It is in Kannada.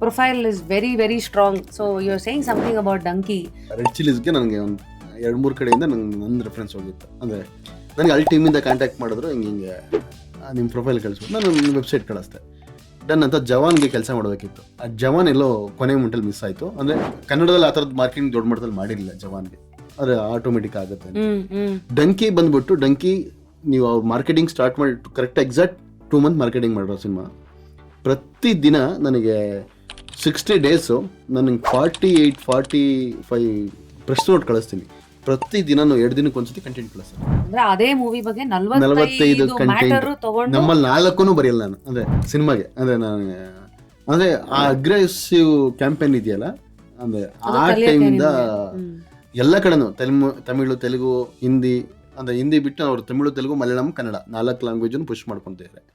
Profile is very very strong. So you are saying something about Dunki. Red ಚಿಲ್ಲೀಸ್ಗೆ ನನಗೆ ಒಂದು 2-3 ಕಡೆಯಿಂದ ನಂಗೆ ನನ್ನ ರೆಫರೆನ್ಸ್ ಹೋಗಿತ್ತು. ಅಂದರೆ ನನಗೆ ಅಲ್ಲಿ ಟೀಮಿಂದ ಕಾಂಟ್ಯಾಕ್ಟ್ ಮಾಡಿದ್ರು, ಹಿಂಗೆ ನಿಮ್ಮ ಪ್ರೊಫೈಲ್ ಕಳಿಸ್ಬಿಟ್ಟು ನಾನು ನಿಮ್ಮ ವೆಬ್ಸೈಟ್ ಕಳಿಸ್ದೆ. ಡನ್ ಅಂತ ಜವಾನ್ಗೆ ಕೆಲಸ ಮಾಡಬೇಕಿತ್ತು. ಆ ಜವಾನ್ ಎಲ್ಲೋ ಕೊನೆ ಮುಂಟಲ್ಲಿ ಮಿಸ್ ಆಯಿತು. ಅಂದರೆ ಕನ್ನಡದಲ್ಲಿ ಆ ಥರದ್ದು ಮಾರ್ಕೆಟಿಂಗ್ ದೊಡ್ಡ ಮಟ್ಟದಲ್ಲಿ ಮಾಡಿರಲಿಲ್ಲ ಜವಾನ್ಗೆ, ಆದರೆ ಆಟೋಮೆಟಿಕ್ ಆಗುತ್ತೆ. ಡಂಕಿ ಬಂದ್ಬಿಟ್ಟು, ಡಂಕಿ ನೀವು ಅವ್ರು ಮಾರ್ಕೆಟಿಂಗ್ ಸ್ಟಾರ್ಟ್ ಮಾಡಿ ಕರೆಕ್ಟ್ ಎಕ್ಸಾಕ್ಟ್ 2 ಮಂತ್ ಮಾರ್ಕೆಟಿಂಗ್ ಮಾಡಿರೋ ಸಿನಿಮಾ. ಪ್ರತಿದಿನ ನನಗೆ 60 ಡೇಸು ನನಗೆ 48-45 ಪ್ರೆಸ್ ನೋಟ್ ಕಳಿಸ್ತೀನಿ. ಪ್ರತಿದಿನ 2 ದಿನಕ್ಕೆ ಒಂದ್ಸತಿ ಕಂಟೆಂಟ್ ಕಳಿಸ್ತೀನಿ. ಅಂದ್ರೆ ಅದೇ ಮೂವಿ ಬಗ್ಗೆ 45 ಕಂಟೆಂಟ್. ನಮ್ಮಲ್ಲಿ 4 ಬರೆಯಲ್ಲ ನಾನು, ಅಂದರೆ ಸಿನಿಮಾಗೆ. ಅಂದರೆ ನಾನು ಅಂದರೆ ಆ ಅಗ್ರೆಸಿವ್ ಕ್ಯಾಂಪೇನ್ ಇದೆಯಲ್ಲ, ಅಂದರೆ ಆ ಟೈಮಿಂದ ಎಲ್ಲ ಕಡೆನೂ ತಮಿಳು, ತೆಲುಗು, ಹಿಂದಿ, ಅಂದರೆ ಹಿಂದಿ ಬಿಟ್ಟು ಅವರು ತಮಿಳು, ತೆಲುಗು, ಮಲಯಾಳಂ, ಕನ್ನಡ 4 ಲ್ಯಾಂಗ್ವೇಜನ್ನು ಪುಷ್ ಮಾಡ್ಕೊತಿದ್ದಾರೆ.